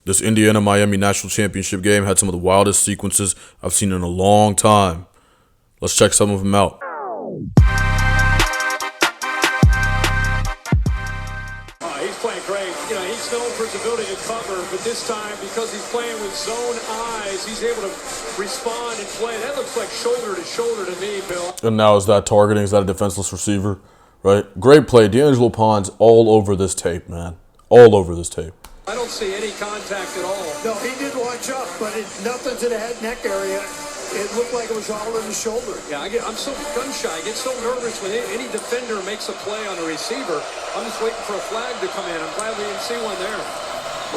This Indiana-Miami National Championship game had some of the wildest sequences I've seen in a long time. Let's check some of them out. He's playing great. You know, he's known for his ability to cover, but this time, because he's playing with zone eyes, he's able to respond and play. That looks like shoulder to shoulder to me, Bill. And now is that targeting? Is that a defenseless receiver? Right? Great play. D'Angelo Pond's all over this tape, man. All over this tape. I don't see any contact at all. No, he did watch up, but nothing to the head neck area. It looked like it was all in the shoulder. Yeah, I'm so gun shy. I get so nervous when any defender makes a play on a receiver. I'm just waiting for a flag to come in. I'm glad we didn't see one there.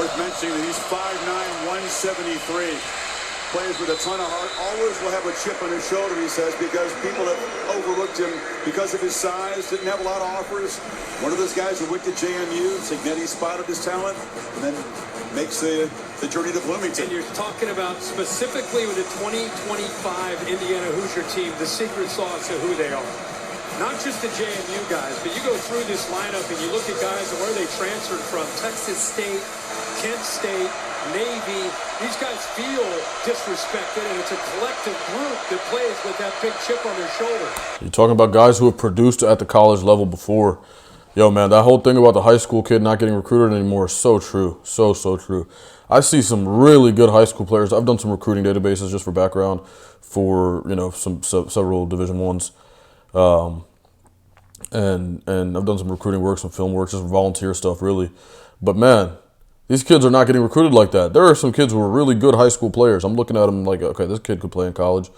Worth mentioning that he's 5'9", 173. Plays with a ton of heart. Always will have a chip on his shoulder, he says, because people have overlooked him because of his size. Didn't have a lot of offers. One of those guys who went to JMU. Signetti spotted his talent and then makes the journey to Bloomington. And you're talking about specifically with the 2025 Indiana Hoosier team, the secret sauce of who they are. Not just the JMU guys, but you go through this lineup and you look at guys and where they transferred from. Texas State, Kent State, Navy. These guys feel disrespected, and it's a collective group that plays with that big chip on their shoulder. You're talking about guys who have produced at the college level before. Yo, man, that whole thing about the high school kid not getting recruited anymore is so true. So true. I see some really good high school players. I've done some recruiting databases just for background for, you know, several Division I's. And I've done some recruiting work, some film work, just volunteer stuff, really. But, man, these kids are not getting recruited like that. There are some kids who are really good high school players. I'm looking at them like, okay, this kid could play in college.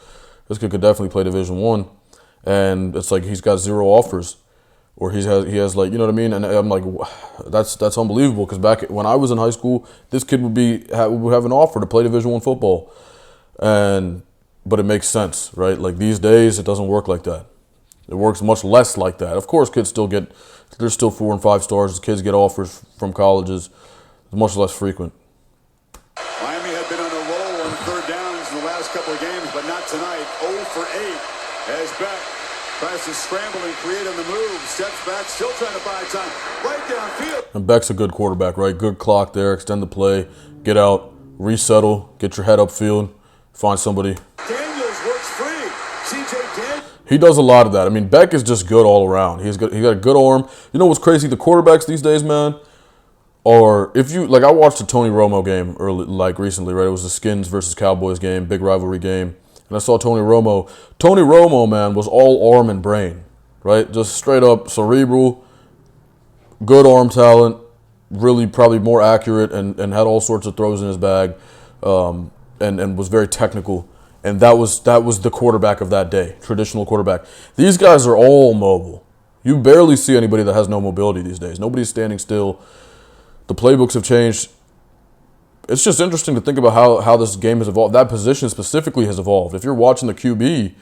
This kid could definitely play Division I. And it's like he's got zero offers. Or he has like, you know what I mean? And I'm like, that's unbelievable, because back when I was in high school, this kid would have an offer to play Division I football. But it makes sense, right? Like these days, it doesn't work like that. It works much less like that. Of course, kids still there's still 4 and 5 stars. Kids get offers from colleges. It's much less frequent. Miami had been on a roll on third downs in the last couple of games, but not tonight. 0 for 8 as Beck tries to scramble and create on the move. Steps back, still trying to buy time. Right downfield. And Beck's a good quarterback, right? Good clock there. Extend the play. Get out. Resettle. Get your head upfield. Find somebody. Daniels works free. C.J. Daniels. He does a lot of that. I mean, Beck is just good all around. He got a good arm. You know what's crazy? The quarterbacks these days, man, are, if you, like, I watched the Tony Romo game recently, right? It was the Skins versus Cowboys game, big rivalry game. And I saw Tony Romo. Tony Romo, man, was all arm and brain, right? Just straight up cerebral, good arm talent, really probably more accurate, and had all sorts of throws in his bag, and was very technical. And that was the quarterback of that day, traditional quarterback. These guys are all mobile. You barely see anybody that has no mobility these days. Nobody's standing still. The playbooks have changed. It's just interesting to think about how this game has evolved. That position specifically has evolved. If you're watching the QB,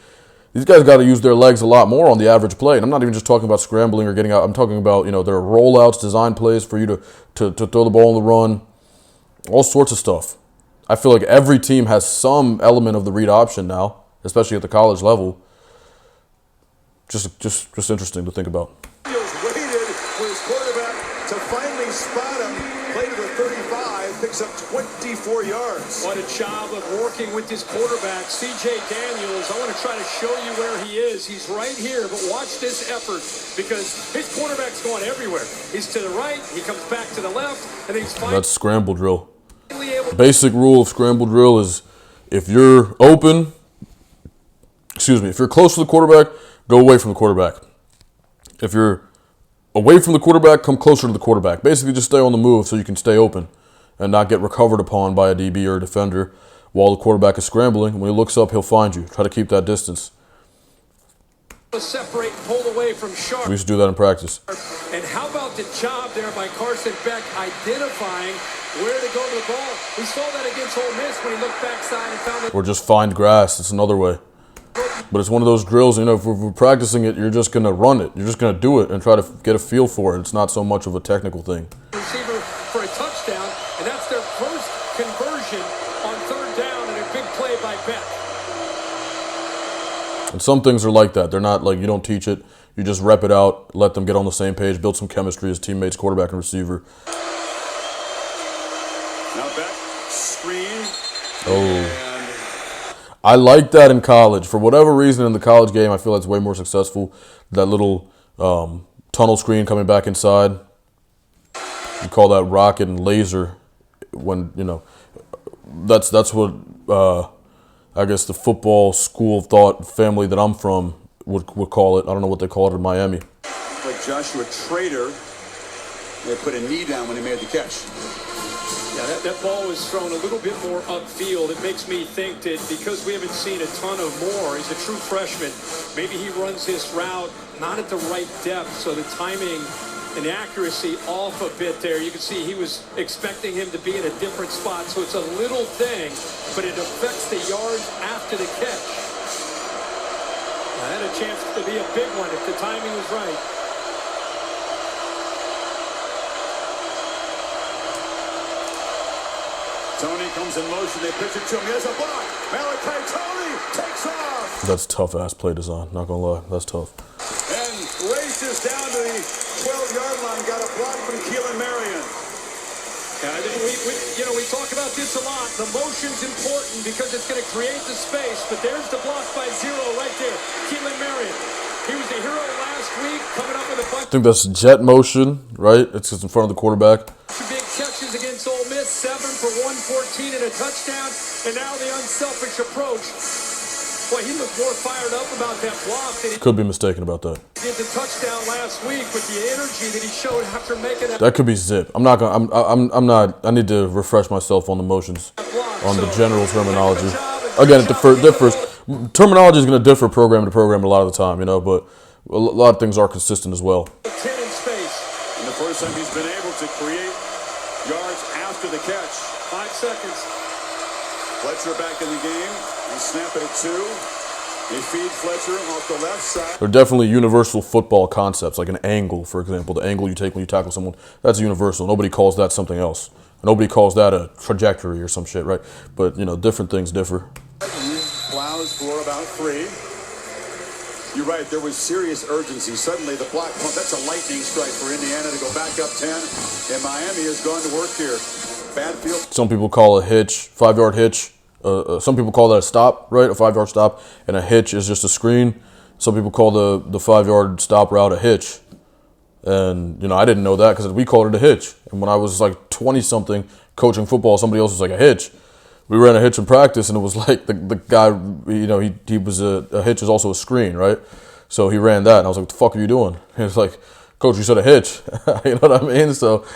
these guys got to use their legs a lot more on the average play. And I'm not even just talking about scrambling or getting out. I'm talking about, you know, there are rollouts, design plays for you to throw the ball on the run, all sorts of stuff. I feel like every team has some element of the read option now, especially at the college level. Just interesting to think about. Daniels waited for his quarterback to finally spot him. Play to the 35, picks up 24 yards. What a job of working with his quarterback, C.J. Daniels. I want to try to show you where he is. He's right here, but watch this effort, because his quarterback's going everywhere. He's to the right, he comes back to the left, and he's finally... That's scramble drill. Basic rule of scramble drill is if you're open, if you're close to the quarterback, go away from the quarterback. If you're away from the quarterback, come closer to the quarterback. Basically, just stay on the move so you can stay open and not get recovered upon by a DB or a defender while the quarterback is scrambling. When he looks up, he'll find you. Try to keep that distance. Separate and pull away from Sharp. We used to do that in practice. And how about the job there by Carson Beck identifying where to go to the ball? We saw that against Ole Miss when he looked backside and found it. Or just find grass. It's another way. But it's one of those drills, you know, if we're practicing it, you're just going to run it. You're just going to do it and try to get a feel for it. It's not so much of a technical thing. Receiver for a touchdown, and that's their first conversion on third down, and a big play by Beck. And some things are like that. They're not like, you don't teach it. You just rep it out, let them get on the same page, build some chemistry as teammates, quarterback and receiver. Now Beck screen. Oh. I like that in college. For whatever reason, in the college game, I feel like it's way more successful. That little tunnel screen coming back inside. You call that rocket and laser. When that's what I guess the football school of thought family that I'm from would call it. I don't know what they call it in Miami. Like Joshua Trader, they put a knee down when he made the catch. Yeah, that ball was thrown a little bit more upfield. It makes me think that because we haven't seen a ton of Moore, he's a true freshman, maybe he runs his route not at the right depth, so the timing and the accuracy off a bit there. You can see he was expecting him to be in a different spot, so it's a little thing, but it affects the yards after the catch. That had a chance to be a big one if the timing was right. Tony comes in motion. They pitch it to him. He has a block. Malachi Tony takes off. That's tough-ass play design. Not going to lie. That's tough. And races down to the 12-yard line. Got a block from Keelan Marion. Yeah, I think we talk about this a lot. The motion's important because it's going to create the space, but there's the block by zero right there. Keelan Marion. He was the hero last week, coming up with a bunch. I think that's jet motion, right? It's just in front of the quarterback. Big catches against Ole Miss, 7 for 114 and a touchdown, and now the unselfish approach. Boy, he looked more fired up about that block than he Could be mistaken about that. did the touchdown last week with the energy that he showed after making that That could be zip. I'm not gonna. I'm not. I need to refresh myself on the motions, block. on the So, general terminology. good job, and Again, it good job. differs. Terminology is going to differ program to program a lot of the time, but a lot of things are consistent as well. 10 in space. And the first time he's been able to create yards after the catch. 5 seconds. Fletcher back in the game. They snap it at 2. They feed Fletcher off the left side. They're definitely universal football concepts, like an angle, for example. The angle you take when you tackle someone, that's universal. Nobody calls that something else. Nobody calls that a trajectory or some shit, right? But, different things differ. Plows for about 3. You're right, there was serious urgency. Suddenly the block punt, that's a lightning strike for Indiana to go back up 10. And Miami has gone to work here. Bad field. Some people call a hitch, 5-yard hitch. Some people call that a stop, right? A 5-yard stop. And a hitch is just a screen. Some people call the 5-yard stop route a hitch. And, I didn't know that because we called it a hitch. And when I was like 20-something coaching football, somebody else was like a hitch. We ran a hitch in practice, and it was like the guy, he was a hitch is also a screen, right? So he ran that, and I was like, what the fuck are you doing? He was like, Coach, you said a hitch. You know what I mean? So,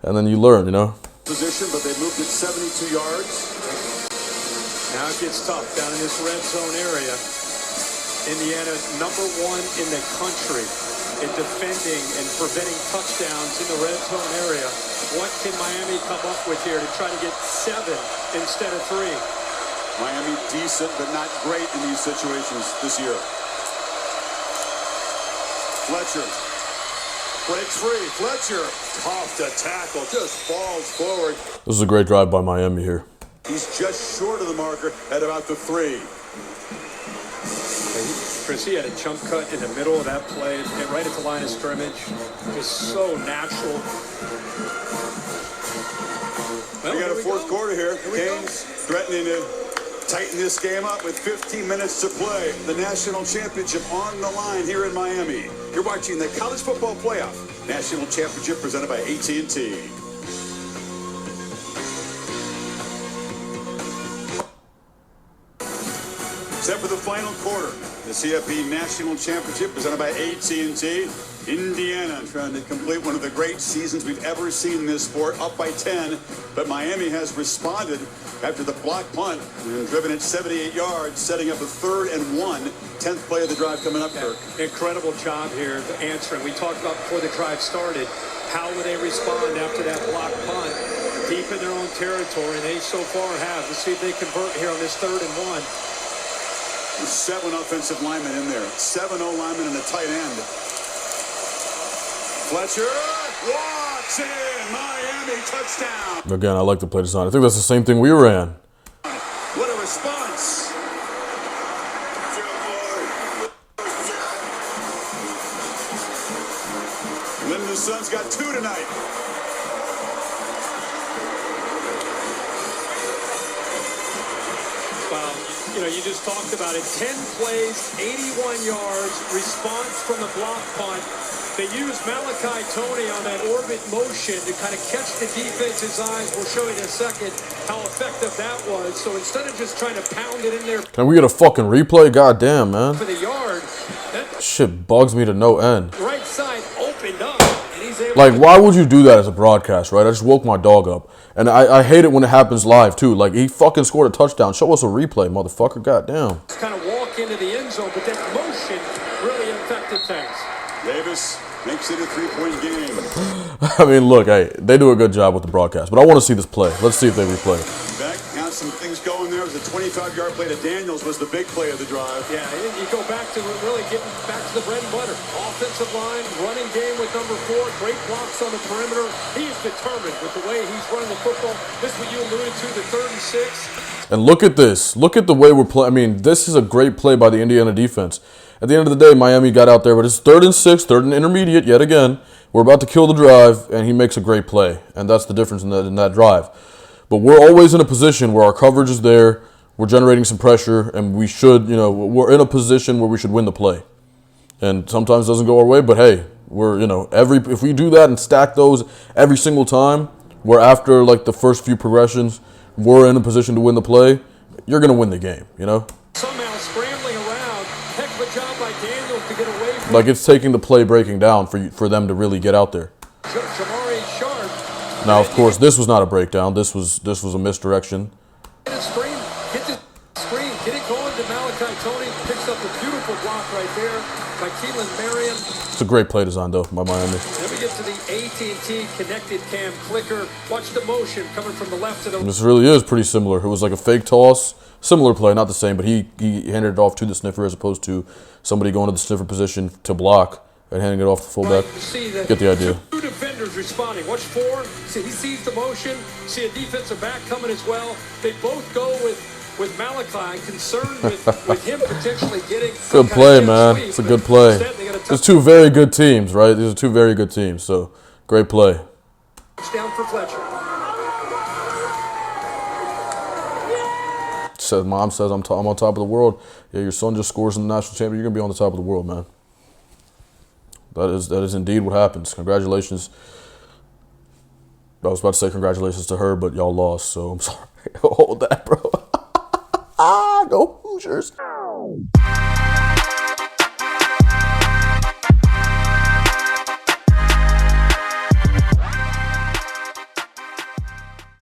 and then you learn, Position, but they moved it 72 yards. Now it gets tough down in this red zone area. Indiana, number 1 in the country in defending and preventing touchdowns in the red zone area. What can Miami come up with here to try to get 7 instead of 3? Miami decent, but not great in these situations this year. Fletcher breaks free. Fletcher off the tackle, just falls forward. This is a great drive by Miami here. He's just short of the marker at about the 3. Chris, he had a jump cut in the middle of that play, and right at the line of scrimmage. Just so natural. Well, We got a here fourth go. quarter here. Here we go. Canes threatening to tighten this game up with 15 minutes to play. The national championship on the line here in Miami. You're watching the College Football Playoff National Championship presented by AT&T. Set for the final quarter. The CFP National Championship presented by AT&T. Indiana trying to complete one of the great seasons we've ever seen in this sport, up by 10. But Miami has responded after the block punt and driven it 78 yards, setting up a 3rd and 1. 10th play of the drive coming up, Kirk. Incredible job here answering. We talked about before the drive started. How would they respond after that block punt? Deep in their own territory, and they so far have. Let's see if they convert here on this 3rd and 1. 7 offensive linemen in there. 7 O-linemen and a tight end. Fletcher walks in. Miami touchdown. Again, I like the play design. I think that's the same thing we ran. What a response. Linden's son's got 2 tonight. You know, you just talked about it. 10 plays, 81 yards, response from the block punt. They used Malachi Tony on that orbit motion to kind of catch the defense's eyes. We'll show you in a second how effective that was. So instead of just trying to pound it in there Can we get a fucking replay? God damn, man. for the yard, that Shit bugs me to no end. right side opened up, and he's able Like, to why would you do that as a broadcast, right? I just woke my dog up. And I hate it when it happens live, too. Like, he fucking scored a touchdown. Show us a replay, motherfucker. Goddamn. kind of walk into the end zone, but that motion really affected things. Davis makes it a 3-point game. I mean, look, hey, they do a good job with the broadcast. But I want to see this play. Let's see if they replay. Beck has some things going there. It was a 25-yard play to Daniels was the big play of the drive. Yeah, you go back to really getting back to the bread and butter. Offensive line, running game with number 4, great blocks on the perimeter. He is determined with the way he's running the football. This is what you alluded to, the 3rd and 6. And look at this. Look at the way we're playing. I mean, this is a great play by the Indiana defense. At the end of the day, Miami got out there, but it's 3rd and 6, 3rd and intermediate yet again. We're about to kill the drive, and he makes a great play. And that's the difference in that drive. But we're always in a position where our coverage is there, we're generating some pressure, and we should, we're in a position where we should win the play. And sometimes it doesn't go our way, but hey, we're, if we do that and stack those every single time, where after like the first few progressions, we're in a position to win the play, you're going to win the game, Somehow scrambling around. Heck of a job by Daniels to get away from Like, it's taking the play breaking down for them to really get out there. Jamari Sharp. Now, of course, this was not a breakdown. This was a misdirection. Get the screen, get it going to Malachi Tony. Picks up a beautiful block right there by Keelan Marion. It's a great play design, though, by Miami. Then we get to the AT&T connected cam clicker. Watch the motion coming from the left to the This really is pretty similar. It was like a fake toss. Similar play, not the same, but he handed it off to the sniffer as opposed to somebody going to the sniffer position to block and handing it off to fullback. You see that Get the idea. Two defenders responding. Watch 4. See, he sees the motion. See a defensive back coming as well. They both go with Malachi, concerned with him potentially getting some Good kind play, of man. sweep, It's a but good play. instead they got a There's 2 very good teams, right? These are 2 very good teams, so great play. touchdown for Fletcher. Says mom says I'm on top of the world. Yeah, your son just scores in the national championship. You're gonna be on the top of the world, man. That is indeed what happens. Congratulations. I was about to say congratulations to her, but y'all lost, so I'm sorry. Hold that, bro. Go Hoosiers.